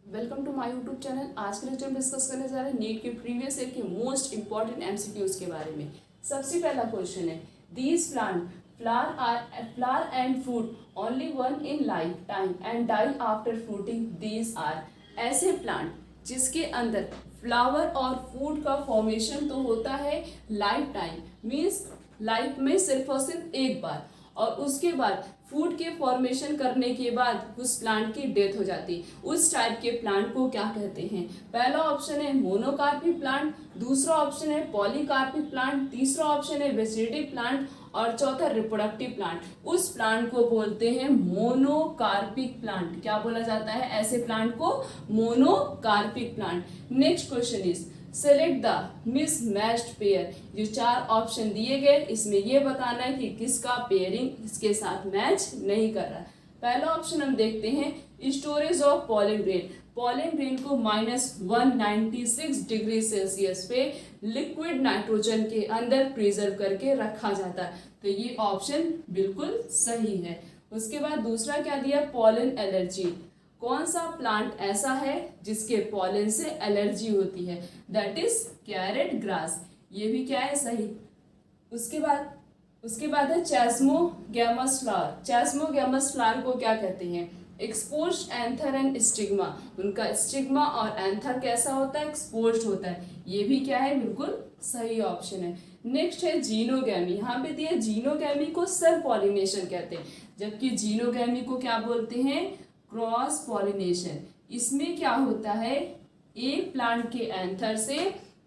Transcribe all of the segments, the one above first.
Welcome to my YouTube channel. आज के lecture में डिस्कस करने जा रहे हैं नीट के प्रीवियस ईयर के मोस्ट इंपॉर्टेंट एमसीक्यूज के बारे में। सबसे पहला क्वेश्चन है, these plant flower and fruit only one in life time and die after fruiting, these are. ऐसे प्लांट जिसके अंदर फ्लावर और फूड का फॉर्मेशन तो होता है लाइफ टाइम, मीन्स लाइफ में सिर्फ और सिर्फ एक बार, और उसके बाद फूड के फॉर्मेशन करने के बाद उस प्लांट की डेथ हो जाती। उस टाइप के प्लांट को क्या कहते हैं? पहला ऑप्शन है मोनोकार्पिक प्लांट, दूसरा ऑप्शन है पॉलीकार्पिक प्लांट, तीसरा ऑप्शन है वेजिटेटिव प्लांट और चौथा रिप्रोडक्टिव प्लांट। उस प्लांट को बोलते हैं मोनोकार्पिक प्लांट। क्या बोला जाता है ऐसे प्लांट को? Monocarpic plant. Next question is select the mismatched pair. जो चार ऑप्शन दिए गए इसमें ये बताना है कि किसका पेयरिंग इसके साथ मैच नहीं कर रहा है। पहला ऑप्शन हम देखते हैं, storage of pollen grain. Pollen grain को -196 डिग्री सेल्सियस पे लिक्विड नाइट्रोजन के अंदर प्रिजर्व करके रखा जाता है, तो ये ऑप्शन बिल्कुल सही है। उसके बाद दूसरा क्या दिया? Pollen allergy. कौन सा प्लांट ऐसा है जिसके पॉलन से एलर्जी होती है? That is carrot grass. ये भी क्या है? सही। उसके बाद है चैस्मोगैमस फ्लावर। चैस्मोगैमस फ्लावर को क्या कहते हैं? Exposed anther and stigma. उनका स्टिग्मा और एंथर कैसा होता है? एक्सपोज्ड होता है। ये भी क्या है? बिल्कुल सही ऑप्शन है। नेक्स्ट है जीनोगैमी। यहाँ पे दिया जीनोगैमी को सेल्फ पॉलिनेशन कहते हैं, जबकि जीनोगैमी को क्या बोलते हैं? Cross pollination. इसमें क्या होता है? एक प्लांट के एंथर से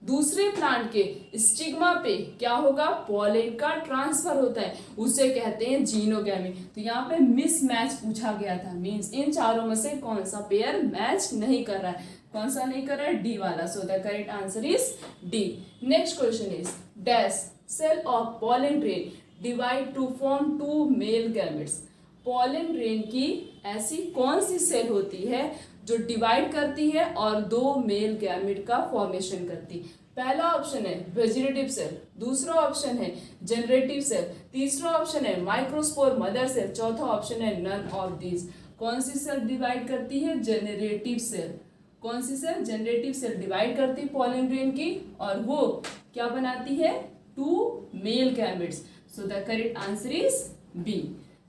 दूसरे प्लांट के स्टिग्मा पे क्या होगा? पॉलन का ट्रांसफर होता है, उसे कहते हैं जीनोगैमी। तो यहाँ पे मिसमैच पूछा गया था, मींस इन चारों में से कौन सा पेयर मैच नहीं कर रहा है? कौन सा नहीं कर रहा है? डी वाला। So the correct answer is D. Next question is dash cell of pollen grain divide to form two male gametes. Pollen grain की ऐसी कौन सी सेल होती है जो डिवाइड करती है और दो मेल गैमेट का फॉर्मेशन करती? पहला ऑप्शन है वेजिटेटिव सेल, दूसरा ऑप्शन है जनरेटिव सेल, तीसरा ऑप्शन है माइक्रोस्पोर मदर सेल, चौथा ऑप्शन है नन ऑफ दीज। कौन सी सेल डिवाइड करती है? Generative cell. कौन सी सेल? जनरेटिव सेल डिवाइड करती है पॉलन ग्रेन की, और वो क्या बनाती है? Two male gametes. So the correct answer is B.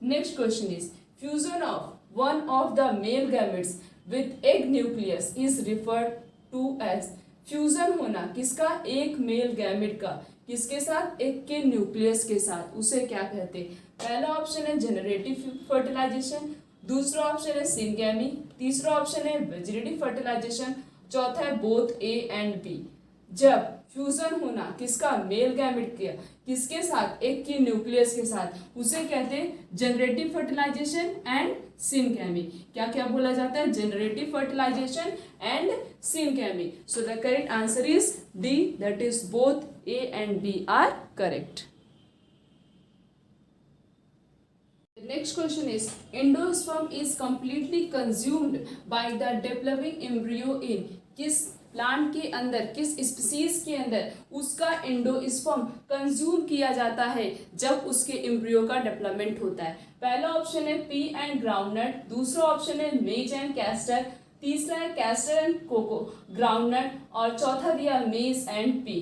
Next question is fusion of one of the male gametes with egg nucleus is referred to as। Fusion होना किसका? एक मेल गैमेट का किसके साथ? एक के न्यूक्लियस के साथ, उसे क्या कहते हैं? पहला ऑप्शन है जनरेटिव फर्टिलाइजेशन, दूसरा ऑप्शन है सिनगैमी, तीसरा ऑप्शन है वेजिटेटिव फर्टिलाइजेशन, चौथा है बोथ ए एंड बी। जब फ्यूजन होना किसका? मेल गैमेट का किसके साथ? एक की न्यूक्लियस के साथ, उसे कहते हैं जनरेटिव फर्टिलाइजेशन एंड सिनगैमी। क्या क्या बोला जाता है? Generative fertilisation and syngamy. So the correct answer is D, that is both A and B are correct. Next question is endosperm is completely consumed by the developing embryo in। किस plant के अंदर, किस species के अंदर उसका endosperm consume किया जाता है जब उसके एम्ब्रियो का डेवलपमेंट होता है? पहला ऑप्शन है पी एंड ग्राउंडनट, दूसरा ऑप्शन है मेज एंड कैस्टर, तीसरा है कैस्टर एंड कोको ग्राउंडनट, और चौथा दिया मेज and P.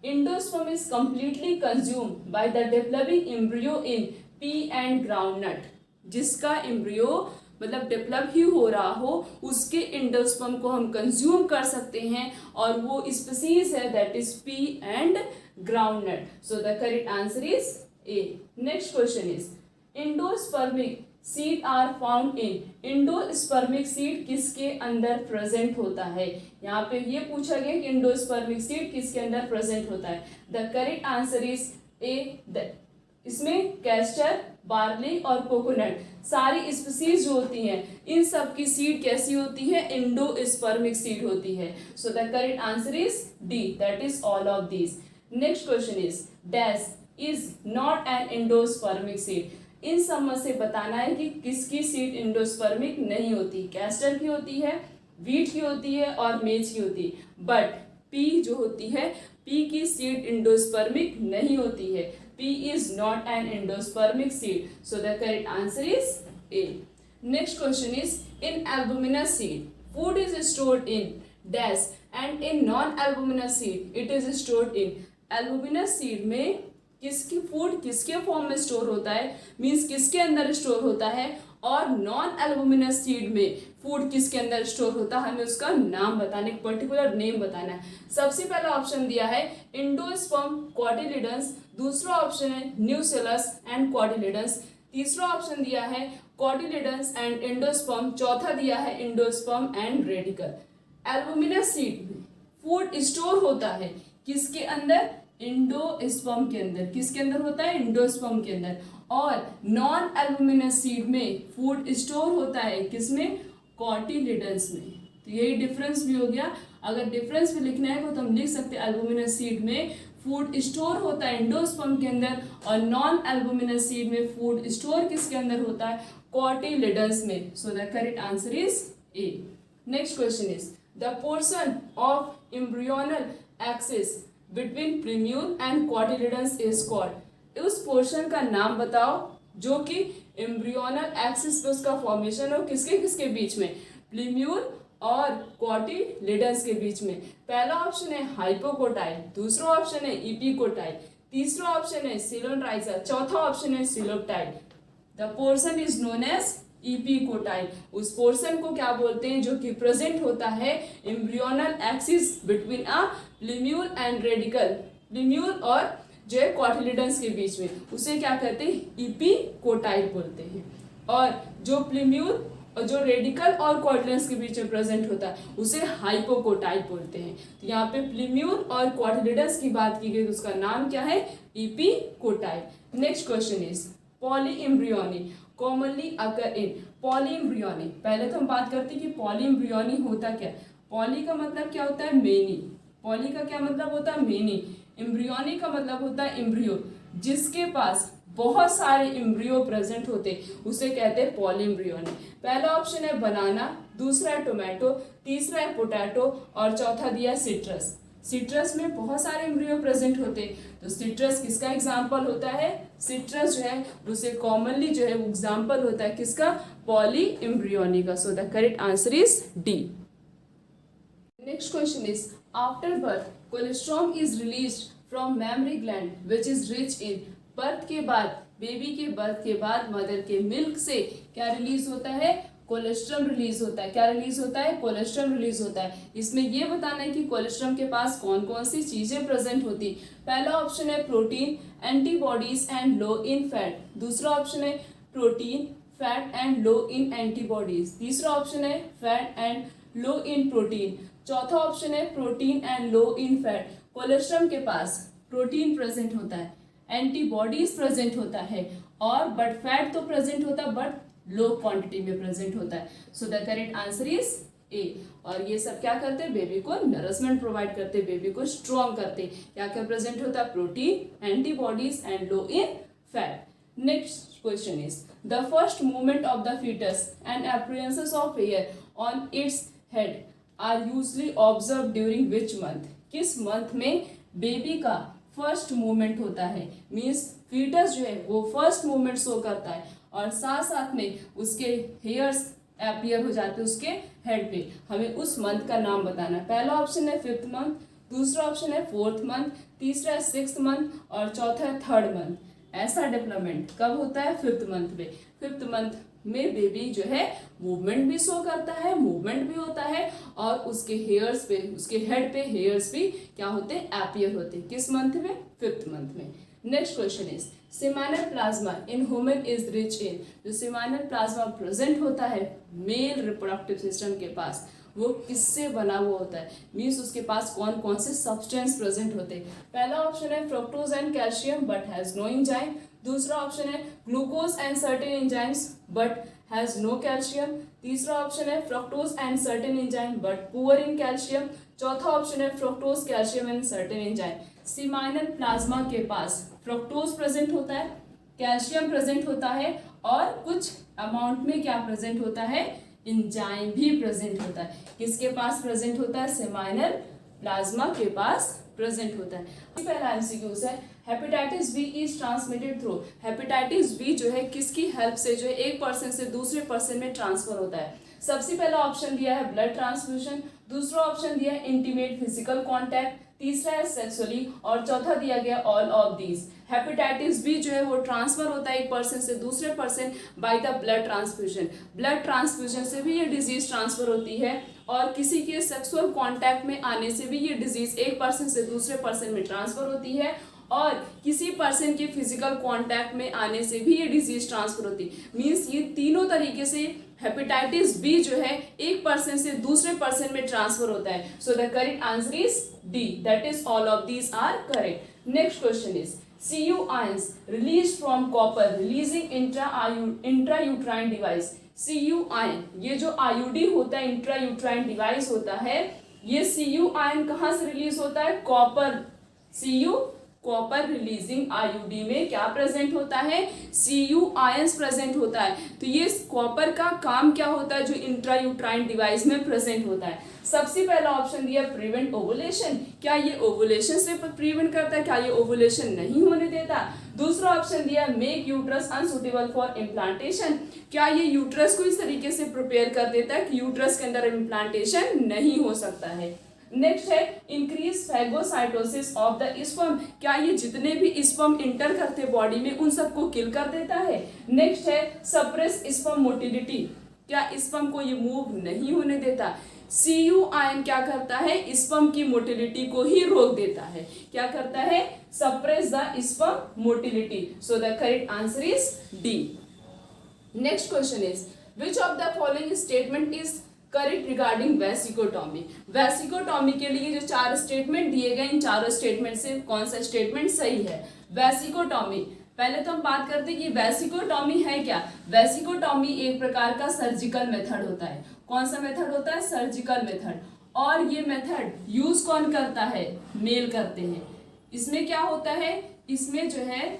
Endosperm is completely consume by the developing embryo in P and groundnut. जिसका एम्ब्रियो मतलब डेवलप ही हो रहा हो उसके एंडोस्पर्म को हम कंज्यूम कर सकते हैं, और वो स्पीसीज है that is pea and groundnut. So the correct answer is A. Next question is endospermic seed are found in. Endospermic seed किसके अंदर प्रेजेंट होता है? यहाँ पे ये पूछा गया कि एंडोस्पर्मिक सीड किसके अंदर प्रेजेंट होता है? द करेक्ट आंसर इज ए। इसमें कैस्टर, बार्ली और कोकोनट सारी स्पीसीज जो होती हैं इन सब की सीड कैसी होती है? एंडोस्पर्मिक सीड होती है। So the correct answer is D, that is all of these. Next question is dash is not an endospermic seed. इन सब में से बताना है कि किसकी सीड एंडोस्पर्मिक नहीं होती? कैस्टर की होती है, व्हीट की होती है और मेज की होती है, बट पी जो होती है, पी की सीड एंडोस्पर्मिक नहीं होती है। P is not an endospermic seed. So the correct answer is A. Next question is in albuminous seed food is stored in dash and in non albuminous seed it is stored in. Albuminous seed में किसकी food किसके form में store होता है, means किसके अंदर store होता है, और नॉन एल्बुमिनस सीड में फूड किसके अंदर स्टोर होता है, हमें उसका नाम बताना, एक पर्टिकुलर नेम बताना है। सबसे पहला ऑप्शन दिया है एंडोस्पर्म क्वाड्रिलिडन्स, दूसरा ऑप्शन है न्यूसेलस एंड क्वाड्रिलिडन्स, तीसरा ऑप्शन दिया है क्वाड्रिलिडन्स एंड एंडोस्पर्म, चौथा दिया है endosperm and radical. Albuminous seed में फूड स्टोर होता है किसके अंदर, एंडोस्पर्म के अंदर। किसके अंदर होता है, एंडोस्पर्म के अंदर। और नॉन एल्बुमिनस सीड में फूड स्टोर होता है किसमें, कॉटिलिडन्स में। तो यही डिफरेंस भी हो गया। अगर डिफरेंस भी लिखना है तो हम लिख सकते हैं एल्बुमिनस सीड में फूड स्टोर होता है एंडोस्पर्म के अंदर, और नॉन एल्बुमिनस सीड में फूड स्टोर किसके अंदर होता है, कॉटिलिडन्स में। So the correct answer is A. Next question is the portion of embryonal axis between plumule and cotyledons is called. उस पोर्शन का नाम बताओ जो कि एम्ब्रियोनल एक्सिस पे उसका फॉर्मेशन हो किसके किसके बीच में, प्लीम्यूल और क्वाड्रिलिडन्स के बीच में। पहला ऑप्शन है हाइपोकोटाइल, दूसरा ऑप्शन है इपिकोटाइल, तीसरा ऑप्शन है सिलोड्राइजर, चौथा ऑप्शन है coleoptile. The portion is known as epicotyl. उस पोर्शन को क्या बोलते हैं जो कि प्रेजेंट होता है embryonal axis between a plumule and radicle, plumule और जो है क्वाड्रिलिडन्स के बीच में, उसे क्या कहते हैं, इपिकोटाइल बोलते हैं। और जो प्लीम्यूल और जो रेडिकल और क्वाड्रिलिडन्स के बीच में प्रेजेंट होता है उसे हाइपोकोटाइल बोलते हैं। तो यहाँ पे प्लीम्यूल और क्वाड्रिलिडन्स की बात की गई तो उसका नाम क्या है, epicotyl. Next question is polyembryony commonly occur in. Polyembryony, पहले तो हम बात करते हैं कि पॉलीएम्ब्रियोनी होता क्या। पॉली का मतलब क्या होता है, मेनी। पॉली का क्या मतलब होता है, मेनी। एम्ब्रियोनी का मतलब होता है एम्ब्रियो, जिसके पास बहुत सारे एम्ब्रियो प्रेजेंट होते उसे कहते हैं पॉलीएम्ब्रियोनी। पहला ऑप्शन है बनाना, दूसरा है टोमेटो, तीसरा है पोटैटो और चौथा दिया सिट्रस। सिट्रस में बहुत सारे एम्ब्रियो प्रेजेंट होते, तो सिट्रस किसका एग्जाम्पल होता है, सिट्रस जो है उसे कॉमनली जो है एग्जाम्पल होता है किसका, पॉलीएम्ब्रियोनी का। सो the correct answer is D. Next question is after birth colostrum is released from mammary gland which is rich in. Birth के बाद, बेबी के बर्थ के बाद मदर के मिल्क से क्या रिलीज होता है, कोलेस्ट्रम रिलीज होता है। क्या रिलीज होता है, कोलेस्ट्रम रिलीज होता है। इसमें यह बताना है कि कोलेस्ट्रम के पास कौन कौन सी चीजें प्रेजेंट होती। पहला ऑप्शन है protein, antibodies and low in fat, दूसरा ऑप्शन है protein, fat and low in antibodies, तीसरा ऑप्शन है fat and low in protein, चौथा ऑप्शन है protein and low in fat. Colostrum के पास प्रोटीन प्रेजेंट होता है, एंटीबॉडीज प्रेजेंट होता है, और बट फैट तो प्रेजेंट होता है बट लो क्वांटिटी में प्रेजेंट होता है। So the correct answer is ए। और ये सब क्या करते हैं, बेबी को नरिशमेंट प्रोवाइड करते हैं, बेबी को स्ट्रॉन्ग करते हैं। क्या क्या प्रेजेंट होता है, protein, antibodies and low in fat. Next question is the first movement of the foetus and appearances of hair on its head are usually observe during which month. किस month में baby का first movement होता है, means foetus जो है वो first movement show करता है और साथ साथ में उसके हेयर्स अपीयर हो जाते हैं उसके हेड पे। हमें उस मंथ का नाम बताना है। पहला ऑप्शन है 5th मंथ, दूसरा ऑप्शन है 4th मंथ, तीसरा है 6th मंथ और चौथा है 3rd मंथ। ऐसा डेवलपमेंट कब होता है, 5th मंथ में। 5th मंथ में बेबी जो है मूवमेंट भी शो करता है, मूवमेंट भी होता है और उसके हेयर्स पे, उसके हेड पे हेयर्स भी क्या होते हैं, अपीयर होते हैं। किस मंथ में, 5th मंथ में। Next question is seminal plasma in human is rich in. जो सेमाइनल प्लाज्मा प्रेजेंट होता है मेल रिप्रोडक्टिव सिस्टम के पास, वो किससे बना हुआ होता है, मीन्स उसके पास कौन कौन से सब्सटेंस प्रेजेंट होते हैं। पहला ऑप्शन है fructose and calcium but has no enzyme, दूसरा ऑप्शन है glucose and certain enzymes but has no calcium, तीसरा ऑप्शन है fructose and certain enzyme but poor in calcium, चौथा ऑप्शन है fructose, calcium and certain enzyme. Seminal plasma के पास fructose present होता है, कैल्शियम प्रेजेंट होता है और कुछ अमाउंट में क्या प्रेजेंट होता है, एंजाइम भी प्रेजेंट होता है। किसके पास प्रेजेंट होता है, सेमाइनल प्लाज्मा के पास प्रेजेंट होता है। पहला एमसीक्यू है hepatitis B is transmitted through. Hepatitis B जो है किसकी हेल्प से जो है एक पर्सन से दूसरे पर्सन में ट्रांसफर होता है। सबसे पहला ऑप्शन दिया है ब्लड ट्रांसफ्यूजन, दूसरा ऑप्शन दिया है इंटीमेट फिजिकल कॉन्टैक्ट, तीसरा है सेक्सुअली और चौथा दिया गया all of these. Hepatitis B जो है वो ट्रांसफर होता है एक पर्सन से दूसरे person by the blood transfusion. Blood transfusion से भी ये डिजीज ट्रांसफर होती है और किसी के सेक्सुअल कांटेक्ट में आने से भी ये डिजीज एक पर्सन से दूसरे पर्सन में ट्रांसफर होती है और किसी पर्सन के फिजिकल कांटेक्ट में आने से भी ये डिजीज ट्रांसफर होती है। मीन्स ये तीनों तरीके से हेपेटाइटिस बी जो है एक पर्सन से दूसरे पर्सन में ट्रांसफर होता है। So the correct answer is D, that is all of these are correct. Next question is Cu ions released from copper releasing intrauterine device। Cu ion ये जो IUD होता है इंट्रायूट्राइन डिवाइस होता है, ये Cu ion कहाँ से release होता है? Copper. Cu copper releasing IUD में क्या प्रेजेंट होता है? Cu आयंस प्रेजेंट होता है। तो ये कॉपर का काम क्या होता है जो इंट्रायूट्राइन डिवाइस में प्रेजेंट होता है? सबसे पहला ऑप्शन दिया प्रिवेंट ओवुलेशन, क्या ये ओवुलेशन से प्रिवेंट करता है? क्या ये ओवुलेशन नहीं होने देता? दूसरा ऑप्शन दिया make uterus unsuitable for implantation, क्या ये यूट्रस को इस तरीके से प्रिपेयर कर देता है कि यूट्रस के अंदर इम्प्लांटेशन नहीं हो सकता है। नेक्स्ट है increase phagocytosis of the sperm, क्या ये जितने भी स्पर्म इंटर करते बॉडी में उन सबको किल कर देता है। नेक्स्ट है सप्रेस स्पर्म मोटिलिटी, क्या स्पर्म को ये मूव नहीं होने देता। Cu आयन क्या करता है? स्पर्म की मोटिलिटी को ही रोक देता है। क्या करता है? Suppress the sperm motility. So the correct answer is D. Next question is which of the following statement is correct regarding vasectomy. Vasectomy के लिए जो चार स्टेटमेंट दिए गए, इन चारों स्टेटमेंट से कौन सा स्टेटमेंट सही है? वेसिकोटॉमी, पहले तो हम बात करते हैं कि वेसिकोटॉमी है क्या। वेसिकोटॉमी एक प्रकार का सर्जिकल मेथड होता है। कौन सा मेथड होता है? Surgical method. और ये मेथड यूज कौन करता है? मेल करते हैं। इसमें क्या होता है? इसमें जो है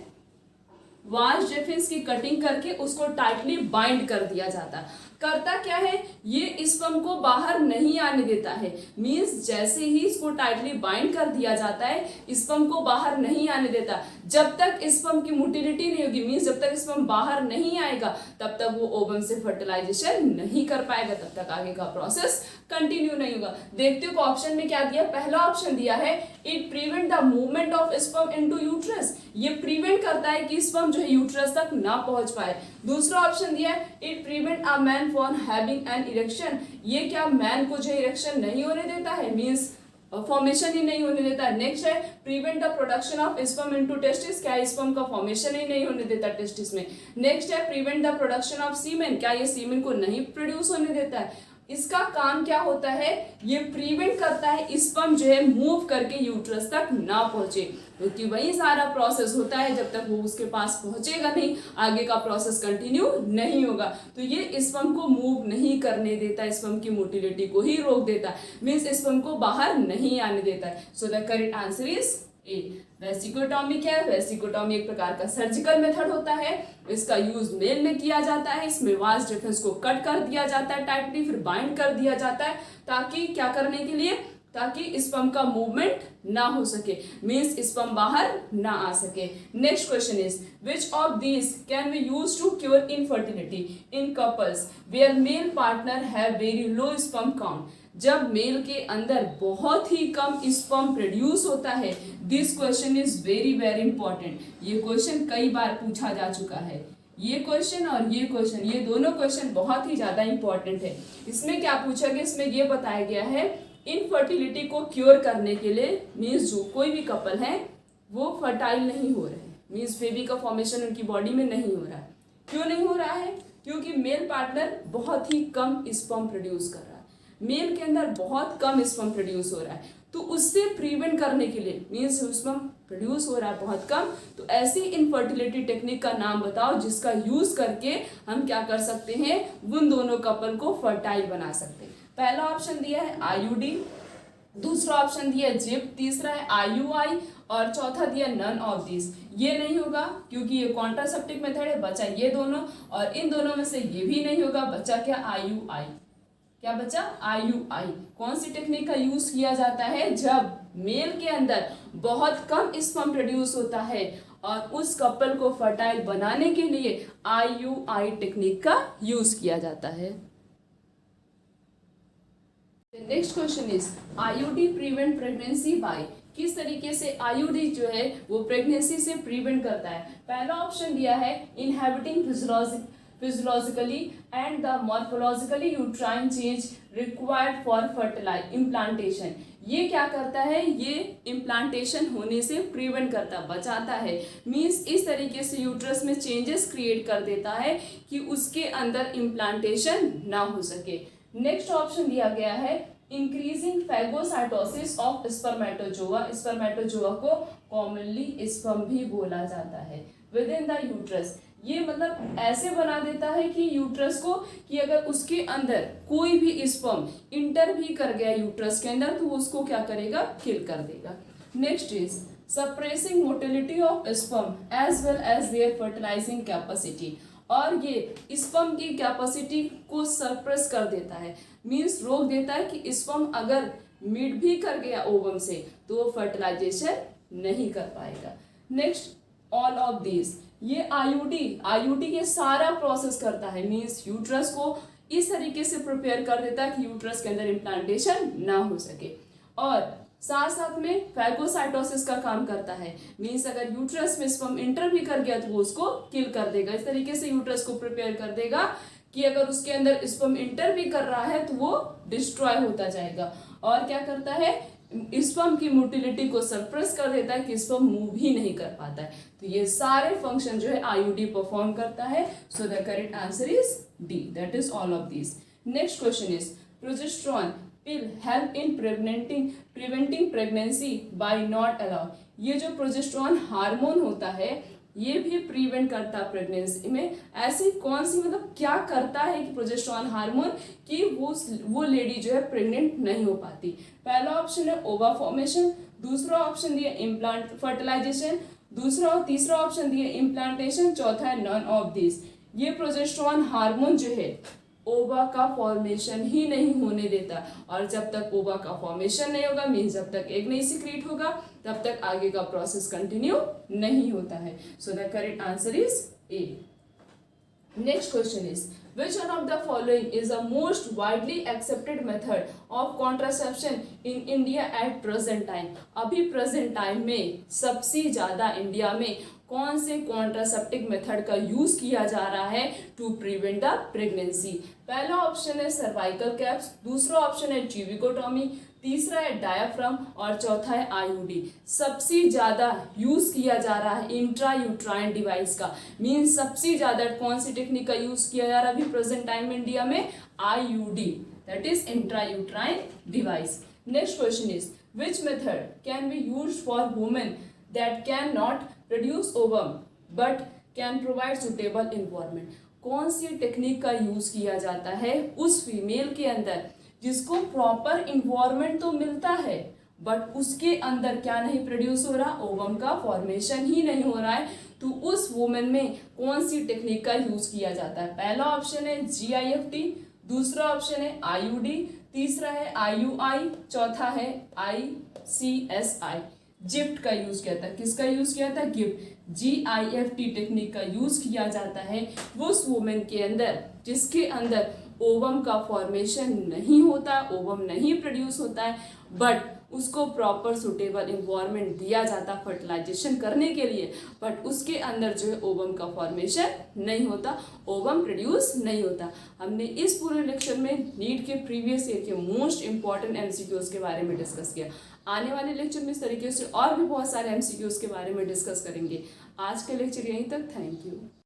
वास डेफिस की कटिंग करके उसको टाइटली बाइंड कर दिया जाता है। करता क्या है? ये स्पर्म को बाहर नहीं आने देता है। मींस जैसे ही इसको टाइटली बाइंड कर दिया जाता है स्पर्म को बाहर नहीं आने देता। जब तक स्पर्म की मोटिलिटी नहीं होगी, मींस जब तक स्पर्म बाहर नहीं आएगा तब तक वो ओवम से फर्टिलाइजेशन नहीं कर पाएगा, तब तक आगे का प्रोसेस कंटिन्यू नहीं होगा। देखते हो ऑप्शन में क्या दिया? पहला ऑप्शन दिया है it prevent the movement of sperm into uterus, ये प्रिवेंट करता है कि स्पर्म जो है यूट्रस तक ना पहुंच पाए। दूसरा ऑप्शन दिया है it prevent a man from having an erection, ये क्या मैन को जो इरेक्शन नहीं होने देता है, मींस फॉर्मेशन ही नहीं होने देता। नेक्स्ट है prevent the production of sperm into testis, क्या स्पर्म का फॉर्मेशन ही नहीं होने देता टेस्टिस में। नेक्स्ट है प्रिवेंट द प्रोडक्शन ऑफ सीमेन, क्या ये सीमेन को नहीं प्रोड्यूस होने देता है। इसका काम क्या होता है? ये प्रिवेंट करता है स्पर्म जो है मूव करके यूट्रस तक ना पहुंचे, क्योंकि वही सारा प्रोसेस होता है। जब तक वो उसके पास पहुंचेगा नहीं आगे का प्रोसेस कंटिन्यू नहीं होगा। तो ये स्पर्म को मूव नहीं करने देता, स्पर्म की मोटिलिटी को ही रोक देता, मीन्स स्पर्म को बाहर नहीं आने देता है। So the correct answer is A. Vasectomy क्या है? वेसिकोटॉमी एक प्रकार का सर्जिकल मेथड होता है। इसका यूज मेल में किया जाता है। इसमें वास डिफरेंस को कट कर दिया जाता है टाइटली, फिर बाइंड कर दिया जाता है, ताकि क्या करने के लिए? ताकि स्पर्म का मूवमेंट ना हो सके, मीन्स स्पर्म बाहर ना आ सके। Next question is which of these can be use to cure infertility in couples where male partner have very low sperm count, जब मेल के अंदर बहुत ही कम स्पर्म प्रोड्यूस होता है। This question is very very important, ये question कई बार पूछा जा चुका है। ये क्वेश्चन और ये क्वेश्चन, ये दोनों क्वेश्चन बहुत ही ज्यादा इंपॉर्टेंट है। इसमें क्या पूछा गया? इसमें ये बताया गया है इनफर्टिलिटी को क्योर करने के लिए, मीन्स जो कोई भी कपल है वो फर्टाइल नहीं हो रहे हैं, मीन्स बेबी का फॉर्मेशन उनकी बॉडी में नहीं हो रहा है। क्यों नहीं हो रहा है? क्योंकि मेल पार्टनर बहुत ही कम स्पर्म प्रोड्यूस कर रहा है, मेल के अंदर बहुत कम स्पर्म प्रोड्यूस हो रहा है। तो उससे प्रिवेंट करने के लिए, मीन्स स्पर्म प्रोड्यूस हो रहा है बहुत कम, तो ऐसी इनफर्टिलिटी टेक्निक का नाम बताओ जिसका यूज करके हम क्या कर सकते हैं? उन दोनों कपल को फर्टाइल बना सकते हैं। पहला ऑप्शन दिया है आईयूडी, दूसरा ऑप्शन दिया जिप, तीसरा है आईयूआई और चौथा दिया नन ऑफ दिस। ये नहीं होगा क्योंकि ये कॉन्ट्रासेप्टिव मेथड है, बचा ये दोनों, और इन दोनों में से ये भी नहीं होगा, बचा क्या? आईयूआई। क्या बचा? आईयूआई। कौन सी टेक्निक का यूज किया जाता है? जब मेल के अंदर बहुत कम स्पर्म प्रोड्यूस होता है और उस कपल को फर्टाइल बनाने के लिए आईयूआई टेक्निक का यूज किया जाता है। Next question is IUD prevent pregnancy bye, किस तरीके से आईयूडी जो है वो प्रेगनेंसी से प्रिवेंट करता है। पहला ऑप्शन दिया है inhibiting physiologically and the morphologically uterine change required for fertilise implantation. ये क्या करता है, ये इम्प्लांटेशन होने से प्रिवेंट करता, बचाता है। मीन्स इस तरीके से यूट्रस में चेंजेस क्रिएट कर देता है कि उसके अंदर इम्प्लांटेशन ना हो सके। नेक्स्ट ऑप्शन दिया गया है increasing phagocytosis of spermatozoa. Spermatozoa को कॉमनली स्पर्म भी बोला जाता है विद इन द यूट्रस। ये मतलब ऐसे बना देता है कि यूट्रस को, कि अगर उसके अंदर कोई भी स्पर्म इंटर भी कर गया यूट्रस के अंदर तो उसको क्या करेगा, किल कर देगा। Next is suppressing motility of sperm as well as their fertilising capacity. और ये स्पर्म की कैपेसिटी को सप्रेस कर देता है, मीन्स रोक देता है कि स्पर्म अगर मीट भी कर गया ओवम से तो वो फर्टिलाइजेशन नहीं कर पाएगा। नेक्स्ट ऑल ऑफ दिस, ये आईयूडी के सारा प्रोसेस करता है, मीन्स यूट्रस को इस तरीके से प्रिपेयर कर देता है कि यूट्रस के अंदर इम्प्लांटेशन ना हो सके। और साथ साथ में फैगोसाइटोसिस का काम करता है, मीन्स अगर यूट्रस में स्पर्म इंटर भी कर गया तो वो उसको किल कर देगा। इस तरीके से यूट्रस को प्रिपेयर कर देगा कि अगर उसके अंदर स्पर्म इंटर भी कर रहा है तो वो डिस्ट्रॉय होता जाएगा। और क्या करता है, स्पर्म की मोटिलिटी को सप्रेस कर देता है कि स्पर्म मूव ही नहीं कर पाता है। तो ये सारे फंक्शन जो है आईयूडी परफॉर्म करता है। So the correct answer is D, that is all of this. Next question is progesterone will help in preventing pregnancy by not allow। ये जो प्रोजेस्टेरोन हार्मोन होता है ये भी प्रिवेंट करता है प्रेगनेंसी में। ऐसी कौन सी, मतलब क्या करता है कि प्रोजेस्टेरोन हार्मोन कि वो लेडी जो है प्रेग्नेंट नहीं हो पाती। पहला ऑप्शन है ओवा फॉर्मेशन, दूसरा ऑप्शन दिया इम्प्लांट फर्टिलाइजेशन, दूसरा और तीसरा ऑप्शन दिया इम्प्लांटेशन, चौथा है नन ऑफ दिस। ये प्रोजेस्टेरोन हार्मोन जो है ओवा का फॉर्मेशन ही नहीं होने देता, और जब तक ओवा का फॉर्मेशन नहीं होगा, मीन्स जब तक एग नहीं सिक्रीट होगा, तब तक आगे का प्रोसेस कंटिन्यू नहीं होता है। So the correct answer is A. Next question is which one of the following is the most widely accepted method of contraception in India at present time। अभी प्रेजेंट टाइम में सबसे ज्यादा India में कौन से कॉन्ट्रासेप्टिव मेथड का use किया जा रहा है टू प्रिवेंट द प्रेगनेंसी। पहला ऑप्शन है सर्वाइकल कैप्स, दूसरा ऑप्शन है ट्यूबिकोटॉमी, तीसरा है डायाफ्राम और चौथा है आईयूडी। सबसे ज्यादा यूज किया जा रहा है इंट्रा यूट्राइन डिवाइस का, मीन्स सबसे ज्यादा कौन सी टेक्निक का यूज किया जा रहा है अभी प्रेजेंट टाइम में इंडिया में, IUD, that is intra uterine device. Next question is which method can be used for women that can not produce ovum but can provide suitable environment. कौन सी technique का use किया जाता है उस female के अंदर जिसको प्रॉपर इन्वायरमेंट तो मिलता है बट उसके अंदर क्या नहीं प्रोड्यूस हो रहा, ओवम का फॉर्मेशन ही नहीं हो रहा है, तो उस वुमेन में कौन सी टेक्निक का यूज किया जाता है। पहला ऑप्शन है GIFT, दूसरा ऑप्शन है आईयूडी, तीसरा है IUI, चौथा है ICSI। जिफ्ट का यूज किया था, किसका यूज किया था, गिफ्ट। GIFT टेक्निक का यूज किया जाता है उस वुमेन के अंदर जिसके अंदर ओवम का फॉर्मेशन नहीं होता, ओवम नहीं प्रोड्यूस होता है, बट उसको प्रॉपर सुटेबल इन्वायरमेंट दिया जाता फर्टिलाइजेशन करने के लिए, बट उसके अंदर जो है ओवम का फॉर्मेशन नहीं होता, ओवम प्रोड्यूस नहीं होता। हमने इस पूरे लेक्चर में नीट के प्रीवियस ईयर के मोस्ट इंपॉर्टेंट MCQs के बारे में डिस्कस किया। आने वाले लेक्चर में इस तरीके से और भी बहुत सारे MCQs के बारे में डिस्कस करेंगे। आज का लेक्चर यहीं तक, थैंक यू।